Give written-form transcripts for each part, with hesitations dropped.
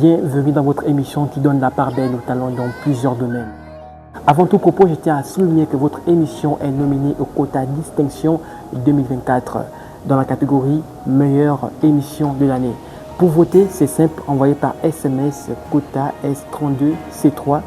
Bienvenue dans votre émission qui donne la part belle aux talents dans plusieurs domaines. Avant tout propos, je tiens à souligner que votre émission est nominée au quota Distinction 2024 dans la catégorie Meilleure émission de l'année. Pour voter, c'est simple, envoyez par SMS quota S32C3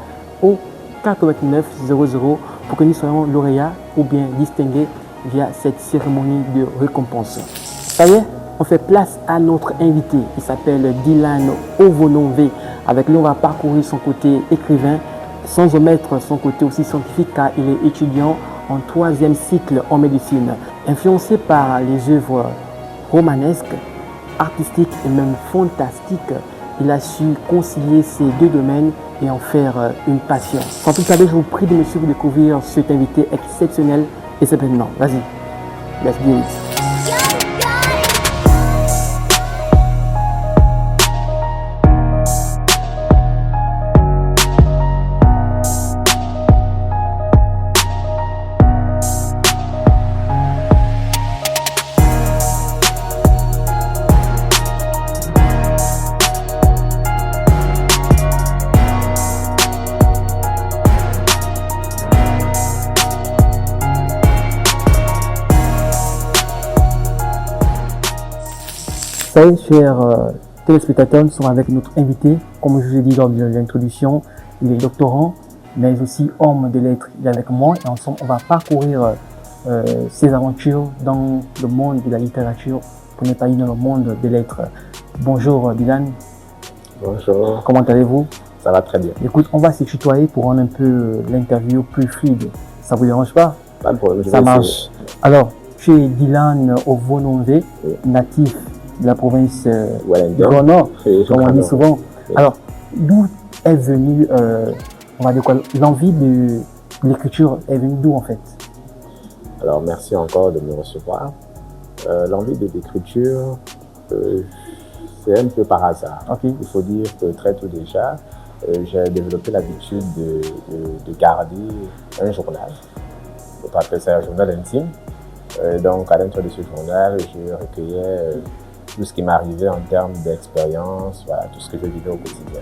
au 8900 pour que nous soyons lauréats ou bien distingués via cette cérémonie de récompense. Ça y est, on fait place à notre invité. Il s'appelle Dylan Ovononve. Avec lui, on va parcourir son côté écrivain sans omettre son côté aussi scientifique car il est étudiant en 3e cycle en médecine. Influencé par les œuvres romanesques, artistiques et même fantastiques, il a su concilier ces deux domaines et en faire une passion. Sans plus tarder, je vous prie de me suivre pour découvrir cet invité exceptionnel et c'est maintenant. Vas-y, let's do it. Salut chers téléspectateurs, nous sommes avec notre invité. Comme je vous ai dit lors de l'introduction, il est doctorant, mais aussi homme de lettres. Il est avec moi et ensemble on va parcourir ses aventures dans le monde de la littérature, pour ne pas dire dans le monde des lettres. Bonjour Dylan. Bonjour. Comment allez-vous? Ça va très bien. Écoute, on va se tutoyer pour rendre un peu l'interview plus fluide. Ça vous dérange pas? Pas de problème. Ça marche. Alors, tu es Dylan Ovononve, natif de la province du Grand Nord, comme on dit souvent. Alors, d'où est venue, on va dire quoi, l'envie de l'écriture est venue d'où en fait? Alors, merci encore de me recevoir. L'envie de l'écriture, c'est un peu par hasard. Okay. Il faut dire que très tôt déjà, j'ai développé l'habitude de garder un journal. On peut appeler ça un journal intime. Donc, à l'intérieur de ce journal, je recueillais tout ce qui m'arrivait en termes d'expérience, voilà, tout ce que je vivais au quotidien.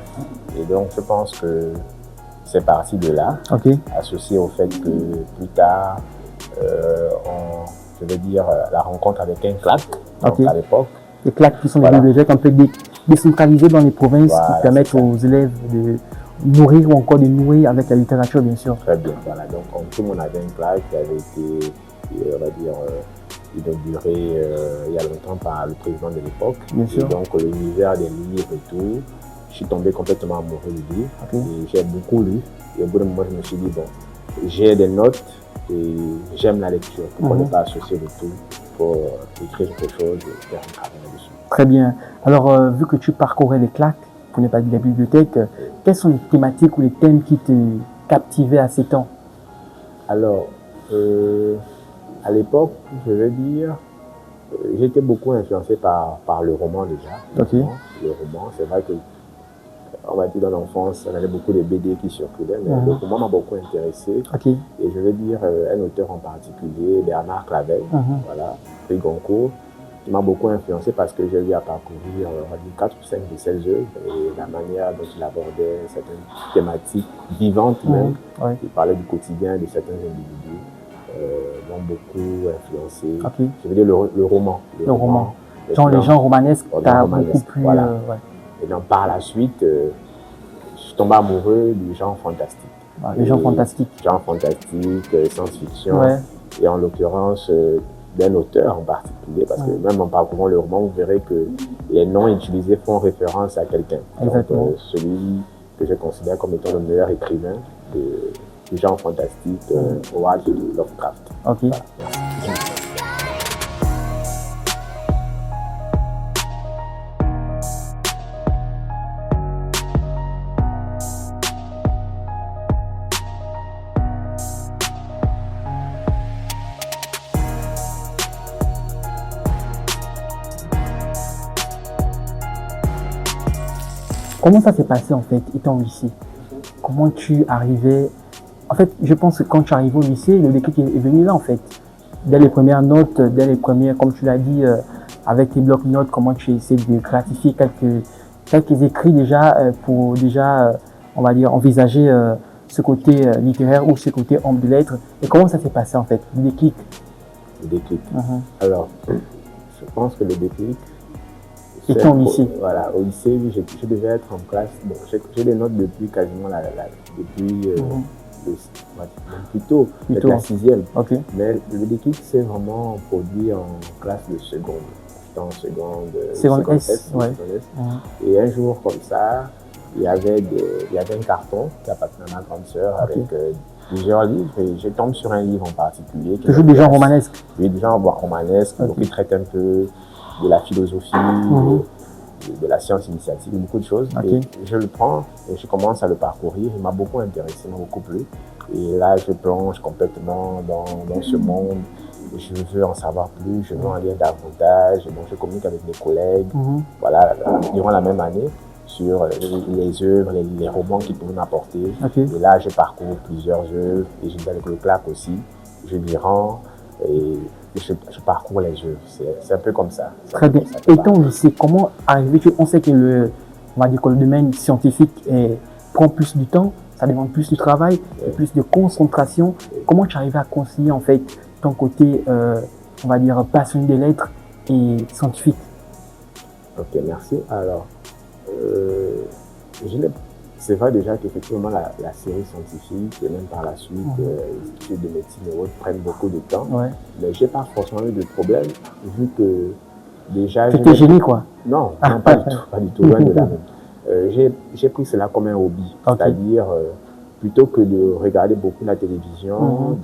Et donc, je pense que c'est parti de là, associé au fait que plus tard, je vais dire, la rencontre avec un CLAC, donc à l'époque. Les CLAC qui sont des bibliothèques un peu décentralisées dans les provinces qui permettent aux élèves de nourrir ou encore de nourrir avec la littérature, bien sûr. Très bien, voilà. Donc, tout le monde avait un CLAC qui avait été, on va dire, inauguré il y a longtemps par le président de l'époque. Et donc l'univers des livres et tout, je suis tombé complètement amoureux du livre. Et j'ai beaucoup lu. Et au bout d'un moment, je me suis dit, bon, j'ai des notes et j'aime la lecture. Pourquoi ne pas associer le tout pour écrire quelque chose et faire un travail dessus. Très bien. Alors, vu que tu parcourais les CLAC, pour ne pas dire les bibliothèques, quelles sont les thématiques ou les thèmes qui te captivaient à ces temps? Alors, à l'époque, je vais dire, j'étais beaucoup influencé par le roman déjà. Le roman, c'est vrai que, on va dire dans l'enfance, on avait beaucoup de BD qui circulaient, mais le roman m'a beaucoup intéressé. Et je vais dire un auteur en particulier, Bernard Clavel, voilà, prix Goncourt, qui m'a beaucoup influencé parce que j'ai eu à parcourir, on va dire, 4 ou 5 de ses œuvres et la manière dont il abordait certaines thématiques vivantes même. Il parlait du quotidien de certains individus. M'ont beaucoup influencé. Je veux dire le roman. Le roman. Genre les gens romanesques, t'as beaucoup plus... Voilà. Et donc par la suite, je suis tombé amoureux du genre fantastique. Les gens fantastiques. Genre fantastique, science-fiction. Et en l'occurrence, d'un auteur en particulier, parce que même en parcourant le roman, vous verrez que les noms utilisés font référence à quelqu'un. Donc celui que je considère comme étant le meilleur écrivain du genre fantastique, Howard Lovecraft. Voilà. Comment ça s'est passé en fait, étant au lycée? Comment tu arrivais? En fait, je pense que quand tu arrives au lycée, le déclic est venu là en fait. Dès les premières notes, dès les premières, comme tu l'as dit, avec tes blocs-notes, comment tu essaies de gratifier quelques écrits déjà pour déjà, on va dire, envisager ce côté littéraire ou ce côté homme de lettres. Et comment ça s'est passé en fait, le déclic? Le déclic. Alors, je pense que le déclic... Étant au lycée. Voilà, au lycée, je devais être en classe. Bon, j'ai des notes depuis quasiment plutôt la 6e. Okay. Mais le déclic s'est vraiment produit en classe de seconde. J'étais en seconde S. Ouais. Et un jour comme ça, il y avait un carton qui appartenait à ma grande sœur avec plusieurs livres. Et je tombe sur un livre en particulier. Toujours du genre romanesque. Oui, du genre romanesque, qui traite un peu de la philosophie, de la science initiatique, beaucoup de choses. Et je le prends et je commence à le parcourir. Il m'a beaucoup intéressé, il m'a beaucoup plu. Et là, je plonge complètement dans ce monde. Je veux en savoir plus, je veux en lire davantage. Donc, je communique avec mes collègues, voilà, durant la même année, sur les œuvres, les romans qu'ils pouvaient m'apporter. Et là, je parcours plusieurs œuvres et je vais avec le claque aussi. Je m'y rends et je parcours les œuvres. C'est un peu comme ça. Très bien. Étant au lycée, comment arriver? On sait que le domaine scientifique prend plus du temps, ça demande plus de travail, plus de concentration. Comment tu arrives à concilier en fait ton côté, on va dire, passionné des lettres et scientifique? Ok, merci. Alors, c'est vrai déjà qu'effectivement la série scientifique et même par la suite l'étude de médecine et autres prennent beaucoup de temps. Mais j'ai pas forcément eu de problème vu que déjà... Tu étais génie quoi? Non, pas du tout, loin de là même. J'ai pris cela comme un hobby, c'est-à-dire plutôt que de regarder beaucoup la télévision,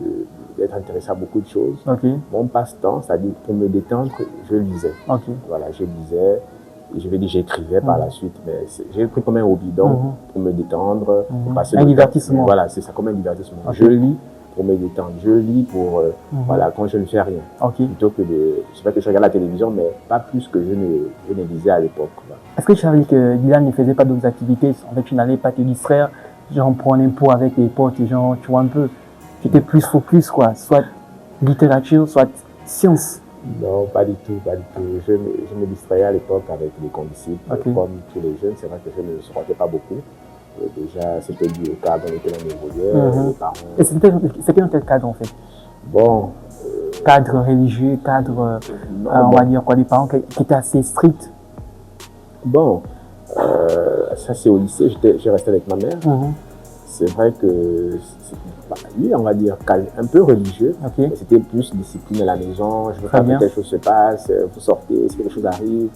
d'être intéressé à beaucoup de choses. Mon passe-temps, c'est-à-dire pour me détendre, je lisais. Voilà, je lisais. Et je vais dire j'écrivais par la suite, mais j'ai pris comme un hobby, donc pour me détendre, pour passer un divertissement. Voilà, c'est ça, comme un divertissement. Je lis pour me détendre, je lis pour, voilà, quand je ne fais rien. Plutôt que c'est vrai que je regarde la télévision, mais pas plus que je ne lisais à l'époque. Est-ce que tu savais que Dylan ne faisait pas d'autres activités? En fait, tu n'allais pas te distraire, genre prendre un pot avec les potes, genre, tu vois un peu, tu étais plus focus, quoi, soit littérature, soit science. Non, pas du tout, pas du tout. Je me distrayais à l'époque avec les condisciples, comme tous les jeunes. C'est vrai que je ne sortais pas beaucoup. Déjà, c'était dû au cadre dans lequel on évoluait, les parents... Et c'était dans quel cadre en fait? Bon... cadre religieux, cadre, on va dire quoi, des parents qui étaient assez stricts? Bon, ça c'est au lycée, j'ai resté avec ma mère. C'est vrai que, lui, on va dire, un peu religieux, mais c'était plus discipline à la maison. Je veux pas que quelque chose se passe, vous sortez, si quelque chose arrive.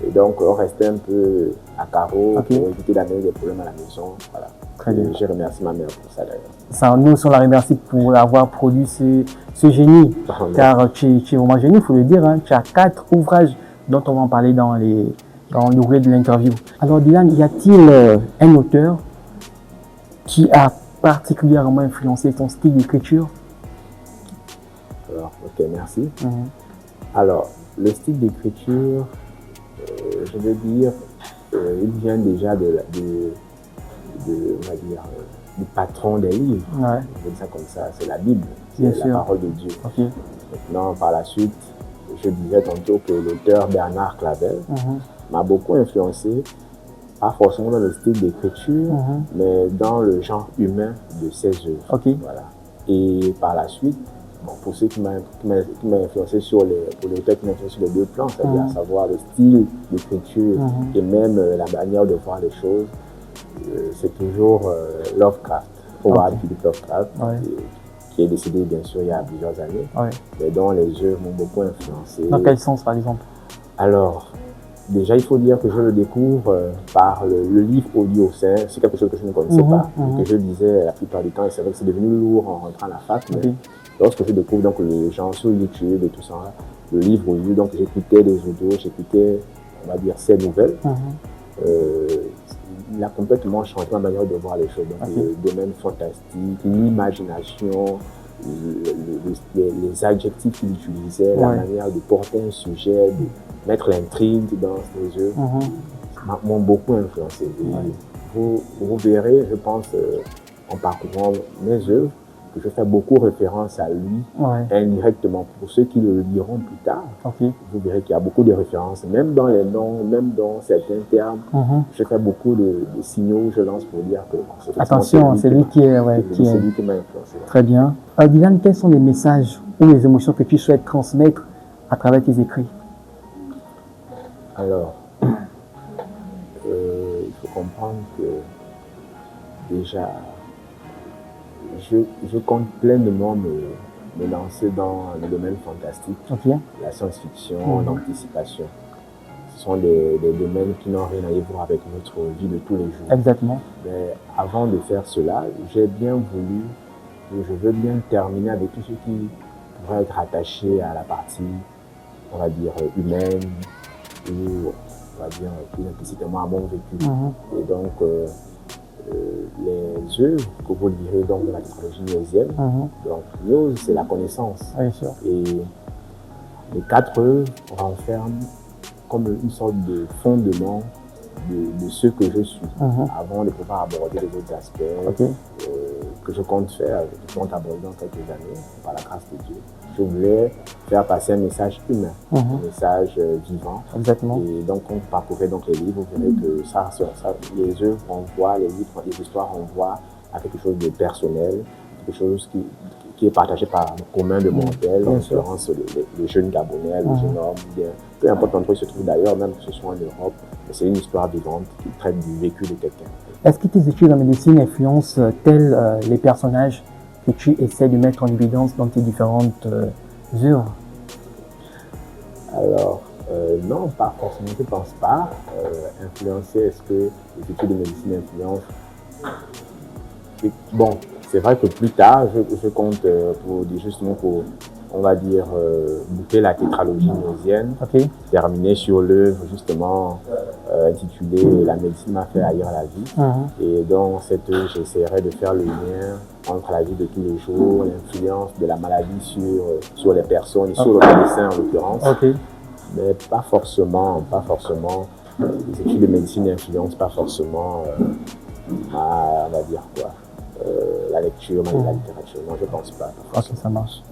Et donc, on restait un peu à carreau pour éviter d'amener des problèmes à la maison. Voilà. Très bien. J'ai remercié ma mère pour ça d'ailleurs. Ça, nous aussi, on la remercie pour avoir produit ce génie. Car tu es vraiment génie, il faut le dire. Tu as 4 ouvrages dont on va en parler dans le roulet de l'interview. Alors, Dylan, y a-t-il un auteur qui a particulièrement influencé ton style d'écriture? Alors, ok, merci. Alors, le style d'écriture, je veux dire, il vient déjà on va dire, du patron des livres. On va dire ça comme ça, c'est la Bible, c'est la parole de Dieu. Maintenant, par la suite, je disais tantôt que l'auteur Bernard Clavel m'a beaucoup influencé, pas forcément dans le style d'écriture, mais dans le genre humain de ses œuvres. Voilà. Et par la suite, bon, pour ceux qui m'ont influencé pour l'auteur qui m'a influencé sur les 2 plans, c'est-à-dire à savoir le style d'écriture et même la manière de voir les choses, c'est toujours Lovecraft, Howard Philip Lovecraft, qui est décédé bien sûr il y a plusieurs années, mais dont les œuvres m'ont beaucoup influencé. Dans quel sens par exemple? Alors, déjà, il faut dire que je le découvre par le livre audio. C'est quelque chose que je ne connaissais pas, que je lisais la plupart du temps. Et c'est vrai que c'est devenu lourd en rentrant à la fac. Mais lorsque je découvre donc, les gens sur YouTube et tout ça, le livre audio, donc j'écoutais les audios, j'écoutais, on va dire, ces nouvelles. Il a complètement changé ma manière de voir les choses. Donc, le domaine fantastique, l'imagination, les adjectifs qu'il utilisait, la manière de porter un sujet, de mettre l'intrigue dans ses œuvres, m'ont beaucoup influencé. Vous verrez, je pense, en parcourant mes œuvres, que je fais beaucoup référence à lui indirectement. Pour ceux qui le liront plus tard, vous verrez qu'il y a beaucoup de références, même dans les noms, même dans certains termes. Je fais beaucoup de signaux où je lance pour dire que attention, c'est lui qui m'a influencé. Très bien. Dylan, quels sont les messages ou les émotions que tu souhaites transmettre à travers tes écrits? Alors, il faut comprendre que déjà, je compte pleinement me lancer dans le domaine fantastique, la science-fiction, l'anticipation. Ce sont des domaines qui n'ont rien à voir avec notre vie de tous les jours. Exactement. Mais avant de faire cela, j'ai bien voulu, je veux bien terminer avec tout ce qui pourrait être attaché à la partie, on va dire, humaine, ou on va dire plus implicitement à mon vécu. Et donc, les œuvres que vous lirez donc de la tétralogie gnosienne, donc gnose, c'est la connaissance. Bien sûr. Et les 4 œuvres renferment comme une sorte de fondement de ce que je suis, avant de pouvoir aborder les autres aspects que je compte faire, que je compte aborder dans quelques années, par la grâce de Dieu. Je voulais faire passer un message humain, un message vivant. Exactement. Et donc, quand vous parcourez donc les livres, vous verrez que les œuvres renvoient, les livres, les histoires renvoient à quelque chose de personnel, quelque chose qui est partagé par le commun de mortels, en l'occurrence les jeunes Gabonais, les jeunes hommes, peu importe l'endroit où ils se trouvent d'ailleurs, même que ce soit en Europe, c'est une histoire vivante qui traite du vécu de quelqu'un. Est-ce que tes études en médecine influencent tels les personnages que tu essaies de mettre en évidence dans tes différentes œuvres? Alors, non, pas forcément, je ne pense pas. Influencer, est-ce que les études de médecine influencent? Bon, c'est vrai que plus tard, je compte justement pour, on va dire, boucler la tétralogie gnosienne, terminer sur l'œuvre justement intitulée La médecine m'a fait haïr la vie. Et dans cette œuvre, j'essaierai de faire le lien entre la vie de tous les jours, l'influence de la maladie sur les personnes, et sur le médecin en l'occurrence. Mais pas forcément, les études de médecine n'influencent pas forcément, on va dire quoi, la lecture, la littérature. Non, je ne pense pas. Ok, ça marche.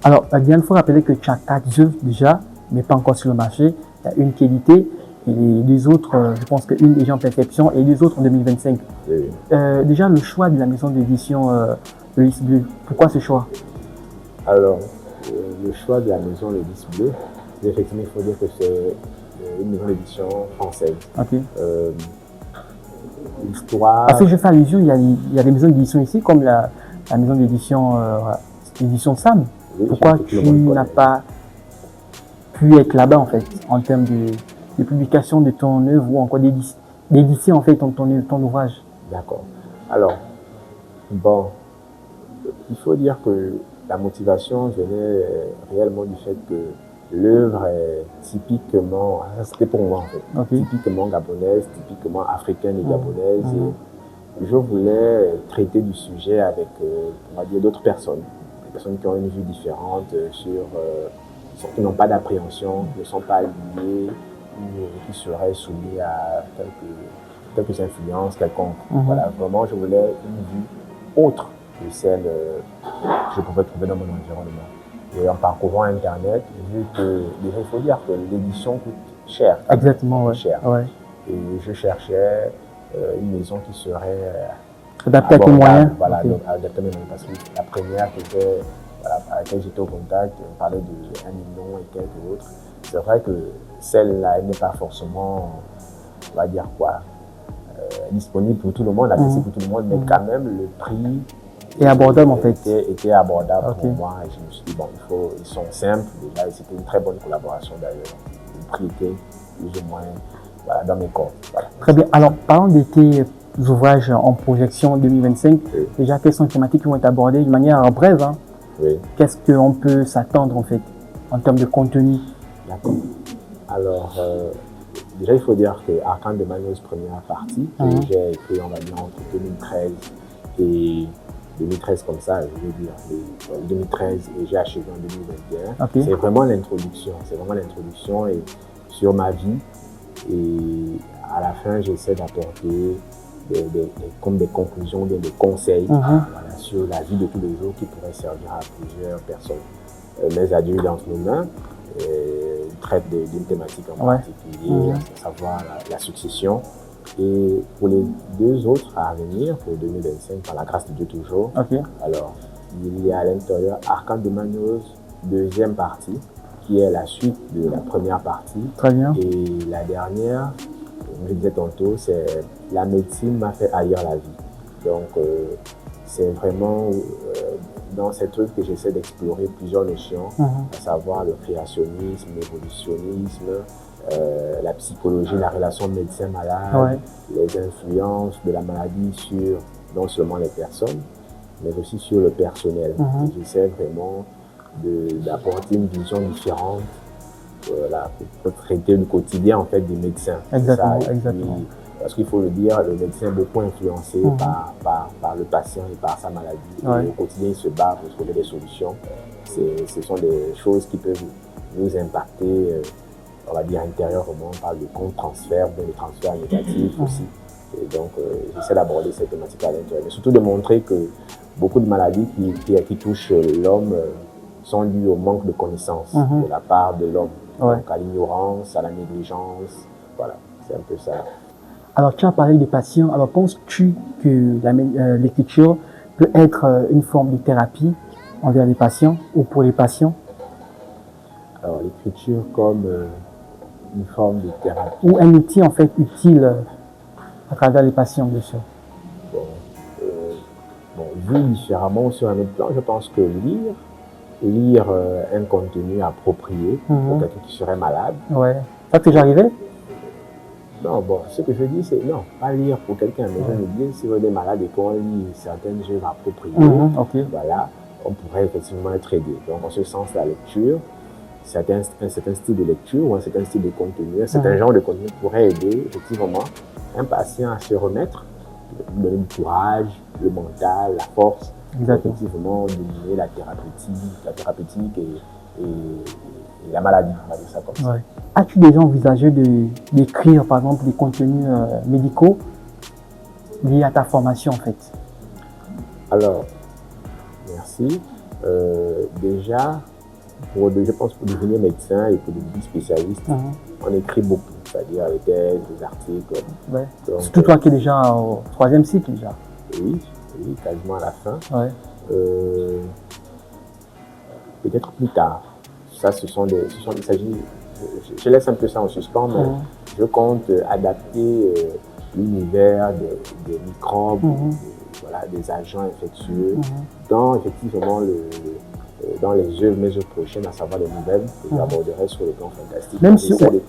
Alors, Diane, il faut rappeler que tu as 4 œuvres déjà, mais pas encore sur le marché. Il y a une qui est éditée et les 2 autres, je pense qu'une déjà en perfection et les 2 autres en 2025. Déjà, le choix de la maison d'édition Le Lys Bleu, pourquoi ce choix? Alors, le choix de la maison Le Lys Bleu, effectivement, il faut dire que c'est une maison d'édition française. L'histoire... Parce que je fais allusion, il y a des maisons d'édition ici, comme la maison d'édition Sam. Pourquoi tu n'as pas pu être là-bas, en fait, en termes de publication de ton œuvre ou encore d'édition, en fait, ton ouvrage? D'accord. Alors, bon, il faut dire que la motivation venait réellement du fait que l'œuvre est typiquement, c'était pour moi en fait, typiquement gabonaise, typiquement africaine et gabonaise. Et je voulais traiter du sujet avec, on va dire, d'autres personnes. Des personnes qui ont une vue différente qui n'ont pas d'appréhension, qui ne sont pas liées, qui seraient soumis à quelques influences quelconques. Voilà, vraiment, je voulais une vue autre que celle que je pouvais trouver dans mon environnement. Et en parcourant Internet, j'ai vu que, déjà, il faut dire que l'édition coûte cher. Exactement, oui. Cher. Et je cherchais une maison qui serait adaptée à tes moyens. Voilà, adaptée à mes moyens. Parce que la première à laquelle j'étais au contact, on parlait de 1 million et quelques autres. C'est vrai que celle-là, elle n'est pas forcément, on va dire quoi, disponible pour tout le monde, accessible pour tout le monde, mais quand même, le prix et abordable en fait. Était abordable pour moi et je me suis dit, bon, ils sont simples déjà et c'était une très bonne collaboration d'ailleurs. Le prix était plus ou moins dans mes cordes. Voilà. Très bien. Alors, parlons de tes ouvrages en projection 2025. Déjà, quelles sont les thématiques qui vont être abordées de manière brève? Qu'est-ce qu'on peut s'attendre en fait en termes de contenu? D'accord. Alors, déjà, il faut dire que Arcane de Manos, première partie, que j'ai écrit, on va dire, entre 2013 et 2013 comme ça, je veux dire, 2013 et j'ai achevé en 2021. C'est vraiment l'introduction, et sur ma vie. Et à la fin, j'essaie d'apporter comme des conclusions, des conseils voilà, sur la vie de tous les jours qui pourraient servir à plusieurs personnes. Mes adultes entre nos mains traitent d'une thématique en particulier, à savoir la succession. Et pour les 2 autres à venir, pour 2025, par la grâce de Dieu toujours, alors il y a à l'intérieur Arcane de Magnos, deuxième partie, qui est la suite de la première partie. Très bien. Et la dernière, comme je disais tantôt, c'est la médecine m'a fait haïr la vie. Donc, c'est vraiment dans ces trucs que j'essaie d'explorer plusieurs notions, à savoir le créationnisme, l'évolutionnisme, la psychologie, la relation médecin-malade, les influences de la maladie sur non seulement les personnes, mais aussi sur le personnel. J'essaie vraiment d'apporter une vision différente pour traiter le quotidien en fait des médecins. Exactement, exactement. Parce qu'il faut le dire, le médecin est beaucoup influencé par le patient et par sa maladie. Et au quotidien, il se bat pour trouver des solutions. Ce sont des choses qui peuvent nous impacter, on va dire intérieurement, par le contre-transfert, bien le transfert négatif aussi. Et donc, j'essaie d'aborder cette thématique à l'intérieur. Mais surtout de montrer que beaucoup de maladies qui touchent l'homme sont dues au manque de connaissances de la part de l'homme. Donc, à l'ignorance, à la négligence. Voilà, c'est un peu ça. Alors, tu as parlé des patients. Alors, penses-tu que l'écriture peut être une forme de thérapie envers les patients ou pour les patients? Alors, l'écriture comme une forme de thérapie. Ou un outil, en fait, utile à travers les patients, bien sûr. Vu différemment sur un autre plan, je pense que lire un contenu approprié pour quelqu'un qui serait malade. Ouais. Ça t'est déjà arrivé? Non, bon, ce que je dis, c'est non, pas lire pour quelqu'un, mais je me dis, si on est malade et qu'on lit certaines œuvres appropriées, voilà, on pourrait effectivement être aidé. Donc, en ce sens, la lecture, un certain style de lecture ou un certain style de contenu, un certain genre de contenu pourrait aider effectivement un patient à se remettre, lui donner du courage, le mental, la force, effectivement diminuer la thérapeutique et la maladie, on va dire ça comme ça. As-tu déjà envisagé d'écrire par exemple des contenus médicaux liés à ta formation en fait? Alors, merci. Déjà, je pense pour devenir médecin et pour devenir spécialiste, on écrit beaucoup, c'est-à-dire des thèses, des articles. Donc, surtout toi qui es déjà au 3e cycle déjà. Oui, quasiment à la fin. Peut-être plus tard. Ça, je laisse un peu ça en suspens, mais je compte adapter l'univers des microbes, des agents infectieux, dans effectivement dans les œuvres, mes œuvres prochaines, à savoir les nouvelles que j'aborderai sur le plan fantastique. Même sur le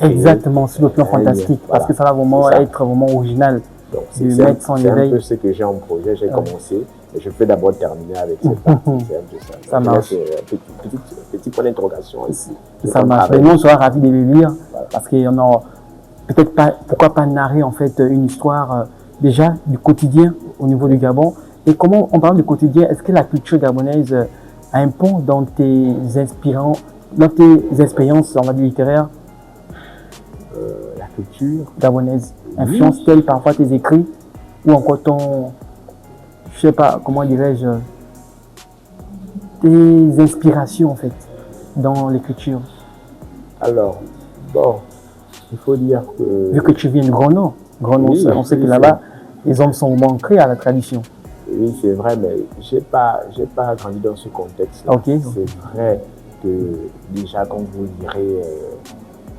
plan fantastique, parce que ça va vraiment être vraiment original. Donc, c'est un peu ce que j'ai en projet, j'ai commencé, mais je peux d'abord terminer avec cette partie, c'est un peu ça. Donc, ça marche. Petit point d'interrogation ici. Ça marche. Mais nous, on sera ravis de les lire, parce qu'il y en a peut-être pas, pourquoi pas narrer en fait une histoire déjà du quotidien au niveau du Gabon. Et comment, en parlant du quotidien, est-ce que la culture gabonaise a un pont dans tes expériences, on va dire, littéraires? La culture gabonaise influence-t-elle parfois tes écrits ou encore je sais pas, comment dirais-je, tes inspirations en fait dans l'écriture? Alors, bon, il faut dire que... Vu que tu viens de Grand Nord, on sait que là-bas, les hommes sont ancrés à la tradition. Oui, c'est vrai, mais j'ai pas grandi dans ce contexte. C'est vrai que déjà, quand vous lirez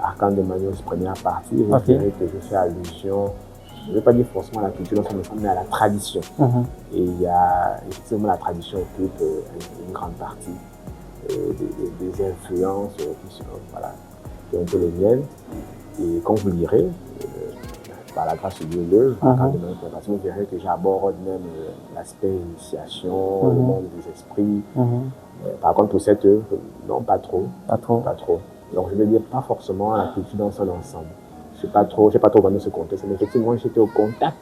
Arcane de Magnos, première partie, vous verrez que je fais allusion, je ne vais pas dire forcément à la culture dans son ensemble, mais à la tradition. Et il y a effectivement la tradition occupe une grande partie des influences qui ont été les miennes. Et quand vous lirez, par la grâce de Dieu, l'œuvre, vous verrez que j'aborde même l'aspect initiation, le monde des esprits. Par contre, pour cette œuvre, non, pas trop. Pas trop. Donc, je veux dire, pas forcément la culture dans son ensemble. Je n'ai pas trop vraiment ce contexte, mais effectivement, j'étais au contact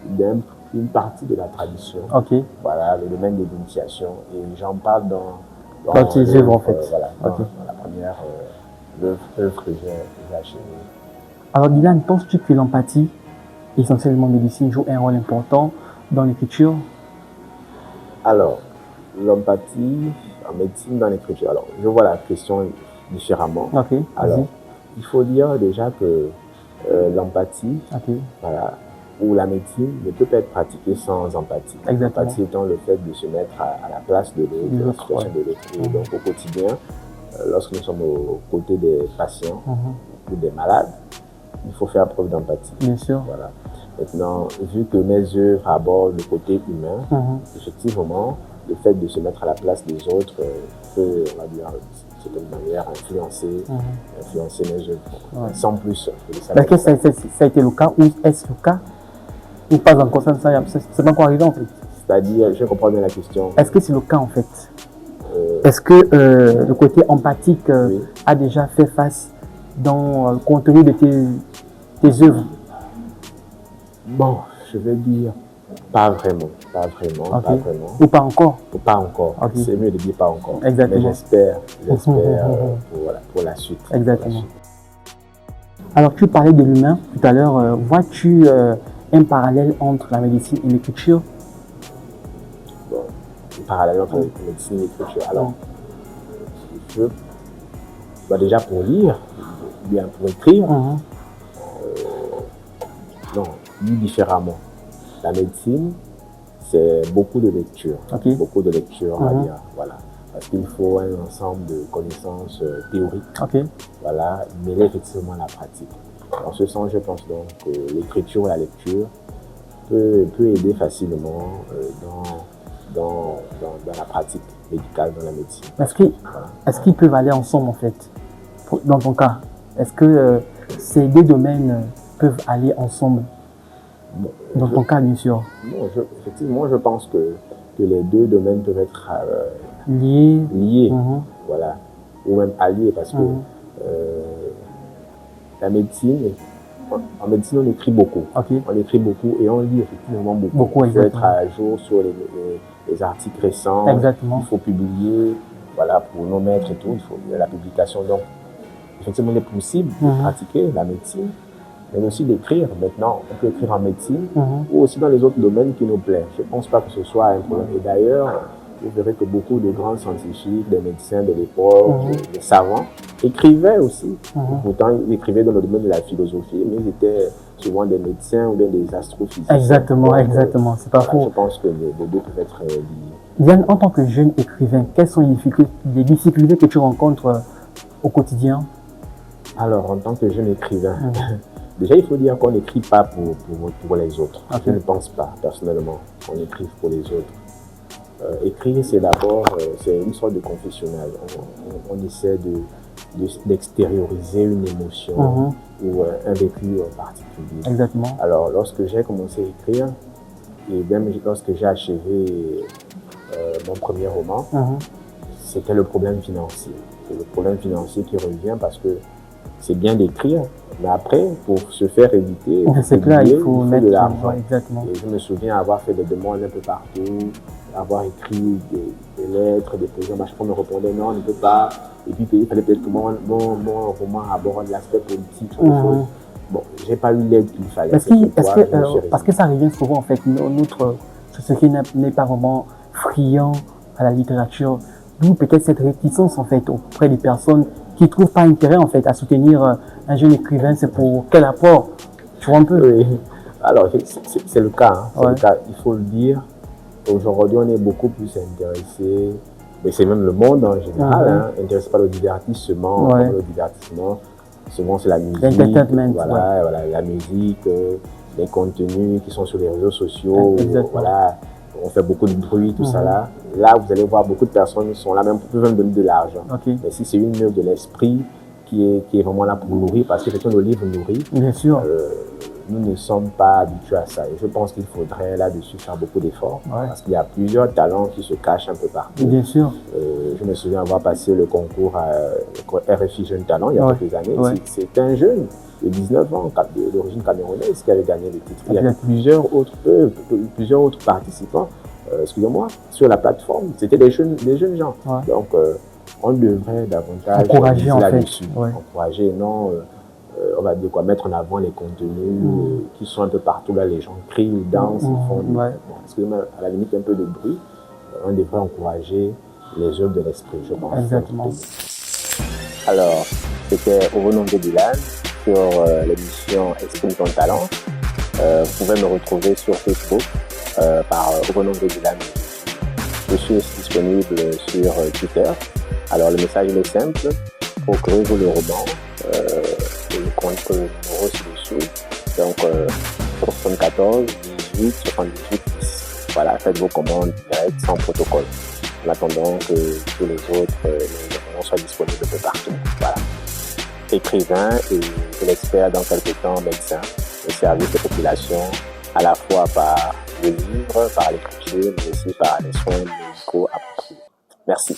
d'une partie de la tradition. Voilà, le domaine de l'initiation. Et j'en parle dans tes œuvres, en fait. Dans la première œuvre que j'ai achevée. Alors, Dylan, penses-tu que l'empathie essentiellement médecine, joue un rôle important dans l'écriture? Alors, l'empathie en médecine dans l'écriture. Alors, je vois la question différemment. Ok, alors, vas-y. il faut dire déjà que l'empathie, Ok. voilà, ou la médecine ne peut pas être pratiquée sans empathie. Exactement. L'empathie étant le fait de se mettre à la place de l'autre, de la situation de l'autre. Et donc au quotidien, lorsque nous sommes aux côtés des patients ou des malades, il faut faire preuve d'empathie. Bien sûr. Voilà. Maintenant, vu que mes œuvres abordent le côté humain, effectivement, le fait de se mettre à la place des autres peut, on va dire, d'une certaine manière, influencer mes œuvres. Sans plus. Est-ce que ça a été le cas ou est-ce le cas ou pas encore? C'est pas encore arrivé en fait. C'est-à-dire, je comprends bien la question. Est-ce que c'est le cas en fait? Est-ce que le côté empathique a déjà fait face dans le contenu de tes œuvres? Bon, je vais dire pas vraiment. Ou pas encore? Pas encore. C'est mieux de dire pas encore. Exactement. Mais j'espère pour la suite. Exactement. Alors, tu parlais de l'humain tout à l'heure. Vois-tu un parallèle entre la médecine et l'écriture? Bon, un parallèle entre la médecine et l'écriture. Alors, déjà pour lire, bien pour écrire, non, lis différemment. La médecine, c'est beaucoup de lecture. Beaucoup de lecture, on va dire. Voilà. Parce qu'il faut un ensemble de connaissances théoriques, voilà, mêler effectivement à la pratique. En ce sens, je pense donc que l'écriture et la lecture peut aider facilement dans la pratique médicale, dans la médecine. Est-ce qu'ils peuvent aller ensemble en fait, dans ton cas? Est-ce que ces deux domaines peuvent aller ensemble? Dans ton cas, bien sûr. Non, effectivement, je pense que les deux domaines peuvent être liés. Voilà, ou même alliés, parce que la médecine, en médecine, on écrit beaucoup. On écrit beaucoup et on lit effectivement beaucoup. Il faut être à jour sur les articles récents. Exactement. Il faut publier, voilà, pour nos maîtres et tout. Il faut la publication. Donc, effectivement, il est possible de pratiquer la médecine, mais aussi d'écrire. Maintenant, on peut écrire en médecine ou aussi dans les autres domaines qui nous plaisent. Je ne pense pas que ce soit un problème. Et d'ailleurs, vous verrez que beaucoup de grands scientifiques, des médecins de l'époque, des savants, écrivaient aussi. Pourtant, ils écrivaient dans le domaine de la philosophie, mais ils étaient souvent des médecins ou bien des astrophysiciens. Exactement, exactement. C'est pas faux. Je pense que les deux peuvent être liés. Diane, en tant que jeune écrivain, quelles sont les difficultés que tu rencontres au quotidien? Alors, en tant que jeune écrivain, déjà, il faut dire qu'on n'écrit pas pour les autres. Je ne pense pas, personnellement, qu'on écrive pour les autres. Écrire, c'est d'abord une sorte de confessionnal. On essaie d'extérioriser une émotion ou un vécu particulier. Exactement. Alors, lorsque j'ai commencé à écrire, et même lorsque j'ai achevé mon premier roman, c'était le problème financier. C'est le problème financier qui revient parce que c'est bien d'écrire, mais après, pour se faire éditer, il faut mettre de l'argent. Exactement. Et je me souviens avoir fait des demandes un peu partout, avoir écrit des lettres, des poésies. À chaque fois, on me répondait non, on ne peut pas. Et puis, il fallait peut-être que mon roman aborde l'aspect politique. Bon, j'ai pas eu l'aide qu'il fallait. Parce que ça revient souvent, en fait, notre société n'est pas vraiment friand à la littérature. D'où peut-être cette réticence, en fait, auprès des personnes qui ne trouvent pas intérêt, en fait, à soutenir un jeune écrivain. C'est pour quel apport? Tu vois un peu? Oui. Alors, c'est le cas. C'est le cas. Il faut le dire. Aujourd'hui, on est beaucoup plus intéressé, mais c'est même le monde en général, intéressé par le divertissement. Le divertissement, souvent c'est la musique, voilà, la musique, les contenus qui sont sur les réseaux sociaux, voilà, on fait beaucoup de bruit, tout ça là. Là, vous allez voir beaucoup de personnes qui sont là même pour même donner de l'argent. Mais si c'est une œuvre de l'esprit qui est vraiment là pour nourrir, parce que le livre nourrit. Bien sûr. Nous ne sommes pas habitués à ça. Et je pense qu'il faudrait là-dessus faire beaucoup d'efforts. Parce qu'il y a plusieurs talents qui se cachent un peu partout. Bien sûr. Je me souviens avoir passé le concours RFI Jeune Talent il y a quelques années. C'est un jeune de 19 ans, d'origine camerounaise, qui avait gagné le titre. Il y a plusieurs autres participants, excusez-moi, sur la plateforme. C'était des jeunes gens. Donc, on devrait davantage encourager là-dessus. En fait. Encourager, non... on va dire quoi, mettre en avant les contenus qui sont un peu partout là, les gens crient, ils dansent, ils font Ouais. bon, excusez-moi, à la limite un peu de bruit. On devrait encourager les œuvres de l'esprit, je pense. Exactement. Alors, c'était Ovonombe Dylan sur l'émission Exprime ton talent. Vous pouvez me retrouver sur Facebook par Ovonombe Dylan. Je suis aussi disponible sur Twitter. Alors, le message il est simple. Procurez-vous le roman. Le compte numéro ci-dessus. Donc, 74 18 78 10. Voilà, faites vos commandes directes sans protocole. En attendant que tous les autres les romans soient disponibles un peu partout. Voilà. Écrivain et je l'espère dans quelques temps médecin au service des populations, à la fois par le livre, par l'écriture, mais aussi par les soins médicaux appropriés. Merci.